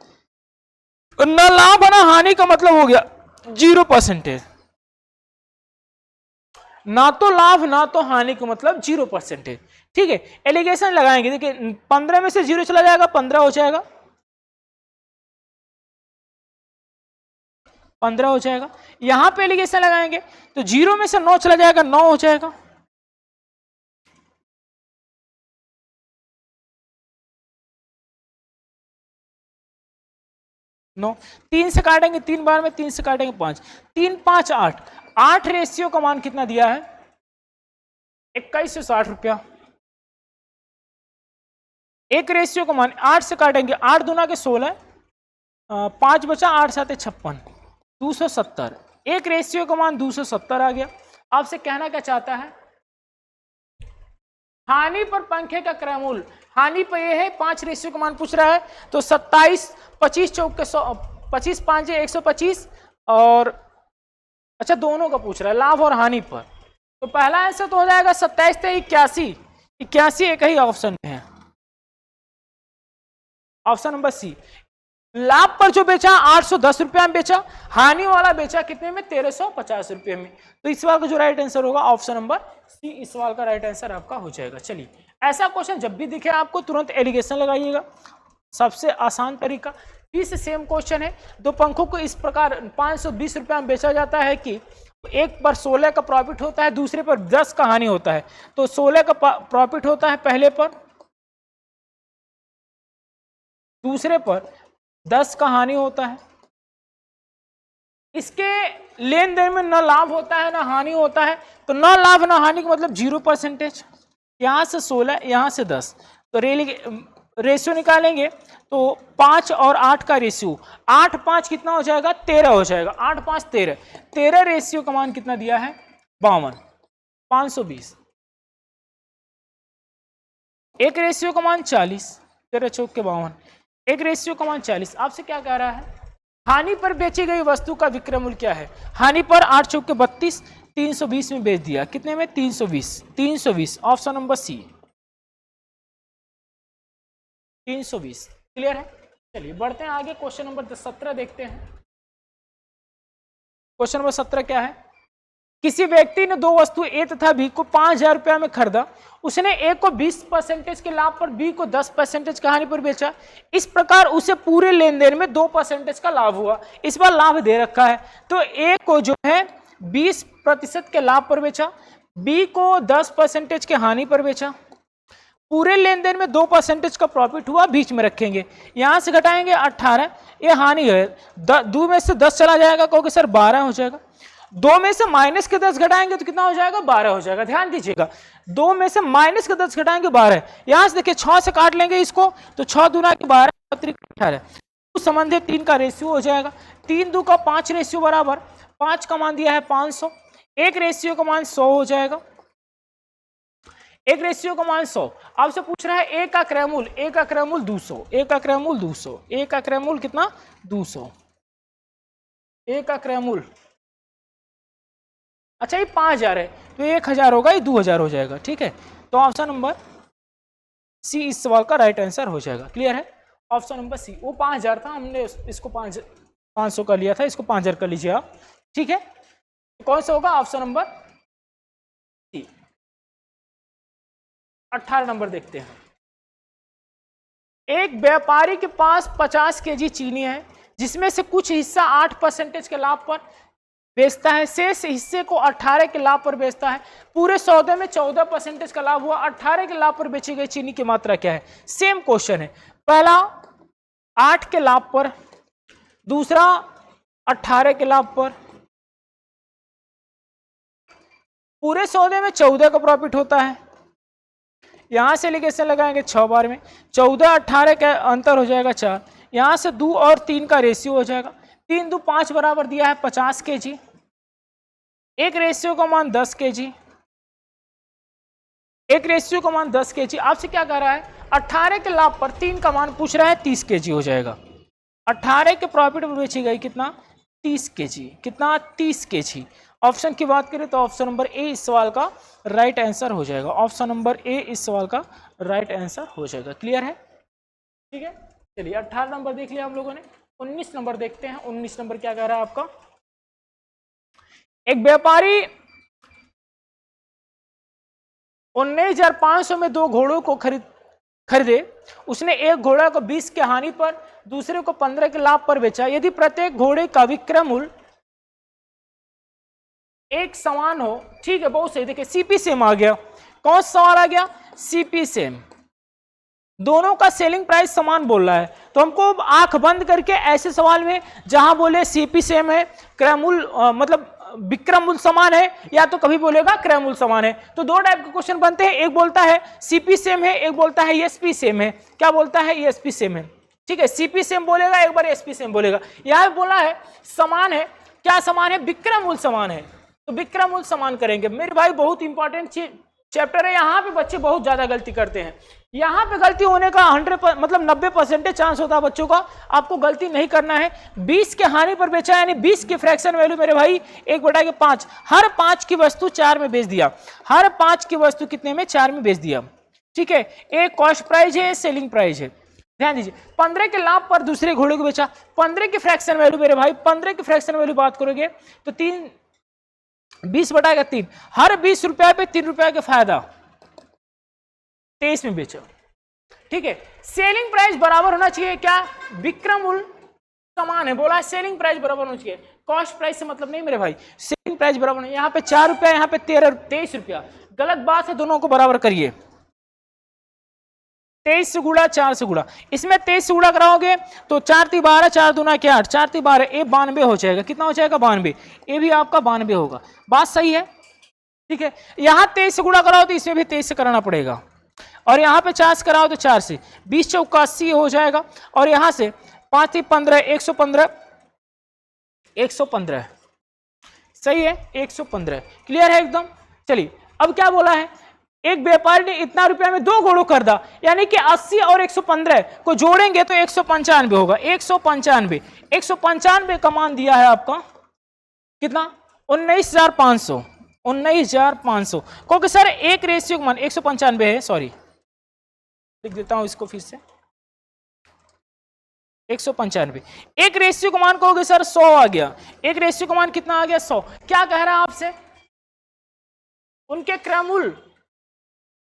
न लाभ ना हानि का मतलब हो गया 0%। ना तो लाभ ना तो हानि का मतलब 0%, ठीक है। एलिगेशन लगाएंगे, देखिए 15 में से 0 चला जाएगा, 15 हो जाएगा, 15 हो जाएगा। यहां पे एलिगेशन लगाएंगे तो 0 में से 9 चला जाएगा, 9 हो जाएगा। नो 3 से काटेंगे, 3 बार में 3 से काटेंगे 5, 3 5 8, 8 रेशियो का मान कितना दिया है 2160 रुपया। एक रेशियो का मान 8 से काटेंगे, 8 दूना के 16, 5 बचा, 8 7 56, 270। एक रेशियो का मान 270 आ गया। आपसे कहना क्या चाहता है, हानि पर पंखे का क्रय मूल्य, हानि पर यह है 5 रेशियो का मान पूछ रहा है, तो 27, 25 चौक के 100, 25 5 125 और अच्छा दोनों का पूछ रहा है लाभ और हानि पर। तो पहला आंसर तो हो जाएगा 27 से 81, 81 एक ही ऑप्शन में है, ऑप्शन नंबर सी। लाभ पर जो बेचा 810 रुपया में बेचा, हानि वाला बेचा कितने में 1350 रुपये में। तो इस सवाल का जो राइट आंसर होगा ऑप्शन नंबर सी, इस सवाल का राइट आंसर आपका हो जाएगा। चलिए ऐसा क्वेश्चन जब भी दिखे आपको तुरंत एलिगेशन लगाइएगा, सबसे आसान तरीका। फिर से सेम क्वेश्चन है, 2 पंखों को इस प्रकार 520 रुपया में बेचा जाता है कि एक पर 16 का प्रॉफिट होता है, दूसरे पर 10 का हानि होता है। तो 16 का प्रॉफिट होता है पहले पर, दूसरे पर 10 का हानि होता है। इसके लेन देन में न लाभ होता है ना हानि होता है, तो न लाभ ना हानि का मतलब 0%। यहां से 16, यहां से 10, तो रेशियो निकालेंगे तो 5 और 8 का रेशियो, 8 5 कितना हो जाएगा 13 हो जाएगा, 8 5 13, 13 रेशियो का मान कितना दिया है 52, 520। एक रेशियो का मान 40, 13 चौक के 52, एक रेशियो का मान 40। आपसे क्या कह रहा है, हानि पर बेची गई वस्तु का विक्रय मूल्य क्या है। हानि पर 8 चौक के 32, 320 में बेच दिया, कितने में 320, 320 ऑप्शन नंबर सी 320। क्लियर है। चलिए बढ़ते हैं आगे, क्वेश्चन नंबर 17 देखते हैं। क्वेश्चन नंबर 17 क्या है, किसी व्यक्ति ने 2 वस्तु ए तथा बी को 5000 रुपया में खरीदा। उसने ए को 20% के लाभ पर, बी को 10% का हानि पर बेचा। इस प्रकार उसे पूरे लेन देन में 2% का लाभ हुआ। इस बार लाभ दे रखा है, तो ए को जो है 20% के लाभ पर बेचा, बी को 10% के हानि पर बेचा। पूरे लेन देन में 2% का प्रॉफिट हुआ, बीच में रखेंगे। यहां से घटाएंगे 18, ये हानि है, 2 में से 10 चला जाएगा, कहोगे सर 12 हो जाएगा। 2 में से माइनस के 10 घटाएंगे तो कितना हो जाएगा 12 हो जाएगा। ध्यान दीजिएगा, 2 में से माइनस के 10 घटाएंगे 12। यहां से देखिए 6 से काट लेंगे इसको, तो 6 दूना के 12, 18, संबंधित 3 का रेशियो हो जाएगा। 3 2 का 5 रेशियो बराबर, 5 का मान दिया है 500, एक रेशियो का मान 100 हो जाएगा, एक रेशियो का मान 100। आपसे पूछ रहा है ए का क्रय मूल्य, ए का क्रय मूल्य 200, ए का क्रय मूल्य 200, ए का क्रय मूल्य कितना 200, ए का क्रय मूल्य। अच्छा ये 5000 है, तो 1000 होगा, ये 2000 हो जाएगा, ठीक है। तो ऑप्शन नंबर सी इस सवाल का राइट आंसर हो जाएगा। क्लियर है? Option number C. वो 5000 था, हमने इसको 500 कर लिया था, इसको 5000 कर लीजिए आप। ठीक है, कौन सा होगा? ऑप्शन नंबर सी। 18 नंबर देखते हैं। एक व्यापारी के पास 50 केजी चीनी है, जिसमें से कुछ हिस्सा 8% के लाभ पर बेचता है, शेष हिस्से को 18 के लाभ पर बेचता है। पूरे सौदे में 14% का लाभ हुआ। 18 के लाभ पर बेची गई चीनी की मात्रा क्या है? सेम क्वेश्चन है। पहला 8 के लाभ पर, दूसरा 18 के लाभ पर। पूरे सौदे में 14 का प्रॉफिट होता है। यहां से लिगेशन लगाएंगे 6 बार में, 14 18 का अंतर हो जाएगा 4। यहां से 2 और 3 का रेशियो हो जाएगा। 3 2 5 बराबर दिया है 50 केजी। एक रेशियो का मान 10 केजी, एक रेशियो का मान 10 केजी। आपसे क्या कह रहा है? 18 के लाभ पर 3 का मान पूछ रहा है, 30 केजी हो जाएगा। 18 के प्रॉफिट पर बेची गई कितना? 30 केजी। कितना? 30 केजी। ऑप्शन की बात करें तो ऑप्शन नंबर ए इस सवाल का राइट आंसर हो जाएगा। ऑप्शन नंबर ए इस सवाल का राइट आंसर हो जाएगा। क्लियर है? ठीक है, चलिए 18 नंबर देख लिया हम लोगों ने। 19 नंबर देखते हैं। 19 नंबर क्या कह रहा है आपका? एक व्यापारी 19,500 में 2 घोड़ों को खरीदे। उसने एक घोड़ा को 20 के हानि पर, दूसरे को 15 के लाभ पर बेचा। यदि प्रत्येक घोड़े का विक्रय मूल्य एक समान हो, ठीक है, बहुत सही। देखिए सीपी सेम आ गया। कौन सा सवाल आ गया? CP same. दोनों का सेलिंग प्राइस समान बोल रहा है, तो हमको आंख बंद करके ऐसे सवाल में जहां बोले सीपी सेम है, क्रय मूल्य मतलब विक्रय मूल्य समान है, या तो कभी बोलेगा क्रय मूल्य समान है। तो 2 टाइप के क्वेश्चन बनते हैं। एक बोलता है सीपी सेम है, एक बोलता है ईएसपी सेम है। क्या बोलता है? ईएसपी सेम है। ठीक है, सीपी सेम बोलेगा, एक बार ईएसपी सेम बोलेगा। यहां बोला है समान है। क्या समान है? विक्रय मूल्य समान है, तो विक्रय मूल्य समान करेंगे। मेरे भाई बहुत इंपॉर्टेंट चैप्टर है। यहाँ पे बच्चे बहुत ज्यादा गलती करते हैं। यहाँ पे गलती होने का 90% चांस होता है बच्चों का। आपको गलती नहीं करना है। 20 के हानि पर बेचा, यानी 20 की फ्रैक्शन वैल्यू मेरे भाई 1/5। हर 5 की वस्तु 4 में बेच दिया। हर 5 की वस्तु कितने में? 4 में बेच दिया। ठीक है, एक कॉस्ट प्राइस है, सेलिंग प्राइस है। ध्यान दीजिए, 15 के लाभ पर दूसरे घोड़े को बेचा। 15 की फ्रैक्शन वैल्यू मेरे भाई, 15 की फ्रैक्शन वैल्यू बात करोगे तो 20/3। हर 20 रुपए पे 3 रुपए का फायदा, 23 में बेचो। ठीक है, सेलिंग प्राइस बराबर होना चाहिए। क्या? विक्रय मूल्य समान है, बोला सेलिंग प्राइस बराबर होना चाहिए। कॉस्ट प्राइस से मतलब नहीं मेरे भाई, सेलिंग प्राइस बराबर नहीं। यहाँ पे 4 रुपया, यहाँ पे 23 रुपया, गलत बात है। दोनों को बराबर करिए। 23 से गुणा, 4 से गुणा। इसमें 23 से गुणा कराओगे तो 4 × 12, 4 दूना 8, 4 × 12, ये 92 हो जाएगा। कितना हो जाएगा? 92। ये भी आपका 92 होगा। बात सही है? ठीक है, यहां 23 से गुणा कराओ तो इसमें भी 23 से कराना पड़ेगा, और यहां पे 4 से कराओ तो 4 से, 20 चौका 80 हो जाएगा। और यहां से 5 × 15, 115, 115 सही है, 115। क्लियर है एकदम? चलिए, अब क्या बोला है? एक व्यापारी ने इतना रुपया में 2 घोड़ों खरीदा, यानी कि 80 और 115 को जोड़ेंगे तो 195 होगा। 195 का मान दिया है आपका कितना? 19,500। 19,500, क्योंकि सर एक रेशियो का मान 195 है। सॉरी, लिख देता हूं इसको फिर से। 195 एक रेशियो का मान कहोगे सर 100 आ गया। एक रेशियो का मान कितना आ गया? 100। क्या कह रहा है आपसे? उनके क्रय मूल्य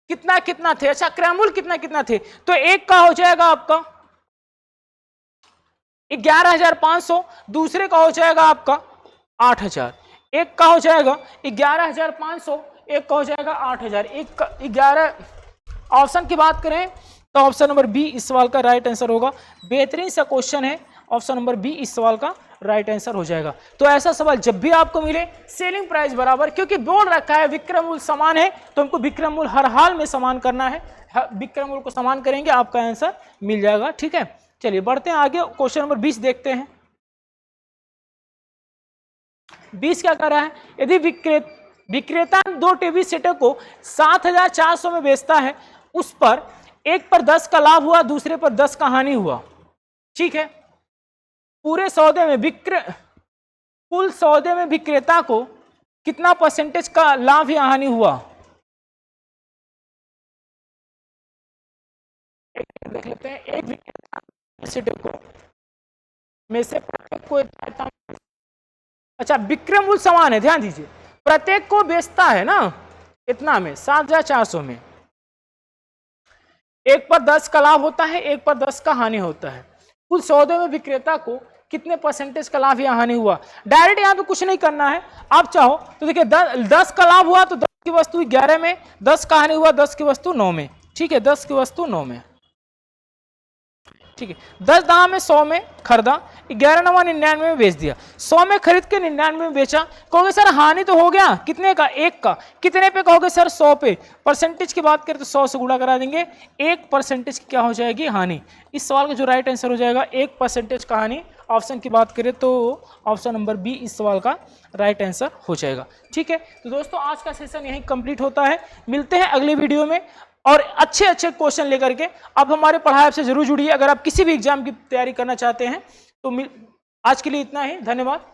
कितना कितना थे? अच्छा, क्रय मूल्य कितना कितना थे? तो एक का हो जाएगा आपका 11,500, दूसरे का हो जाएगा आपका 8,000। एक का हो जाएगा 11,500, एक का हो जाएगा 8,000। एक का 11। ऑप्शन की बात करें तो ऑप्शन नंबर बी इस सवाल का राइट आंसर होगा। बेहतरीन सा क्वेश्चन है। ऑप्शन नंबर बी इस सवाल का राइट आंसर हो जाएगा। तो ऐसा सवाल जब भी आपको मिले, सेलिंग प्राइस बराबर, क्योंकि बोल रखा है विक्रय मूल्य समान है, तो हमको विक्रय मूल्य हर हाल में समान करना है। विक्रय मूल्य को समान करेंगे, आपका आंसर मिल जाएगा। ठीक है, चलिए बढ़ते हैं आगे। क्वेश्चन नंबर 20 देखते हैं। 20 क्या कर रहा है? यदि विक्रेता 2 टीवी सेटों को 7,400 में बेचता है, उस पर एक पर 10 का लाभ हुआ, दूसरे पर 10 का हानि हुआ। ठीक है, पूरे सौदे में कुल सौदे में विक्रेता को कितना % का लाभ या हानि हुआ? देख लेते हैं। एक विक्रेता को में से प्रत्येक को, अच्छा विक्रय मूल्य समान है, ध्यान दीजिए, प्रत्येक को बेचता है ना इतना में 7,400 में, एक पर 10 का लाभ होता है, एक पर 10 का हानि होता है। कुल सौदे में विक्रेता को कितने परसेंटेज का लाभ या हानि हुआ? डायरेक्ट यहाँ पे कुछ नहीं करना है, आप चाहो तो देखिए 10 का लाभ हुआ तो 10 की वस्तु 11 में, 10 का हानि हुआ 10 की वस्तु 9 में, ठीक है, 10 की वस्तु 9 में, ठीक है। 10 दाम में 100 में खरीदा, 11 नवा 99 में बेच दिया, 100 में खरीद के 99 में बेचा। कहोगे सर हानि तो हो गया, कितने का? 1 का। कितने पे कहोगे सर? 100 पे। परसेंटेज की बात करें तो 100 से गुणा करा देंगे, 1% की क्या हो जाएगी? हानि। इस सवाल का जो राइट आंसर हो जाएगा 1% का हानि। ऑप्शन की बात करें तो ऑप्शन नंबर बी इस सवाल का राइट आंसर हो जाएगा, ठीक है। तो दोस्तों आज का सेशन यहीं कंप्लीट होता है, मिलते हैं अगले वीडियो में और अच्छे अच्छे क्वेश्चन लेकर के। अब हमारे पढ़ाई से जरूर जुड़िए अगर आप किसी भी एग्जाम की तैयारी करना चाहते हैं तो। आज के लिए इतना ही, धन्यवाद।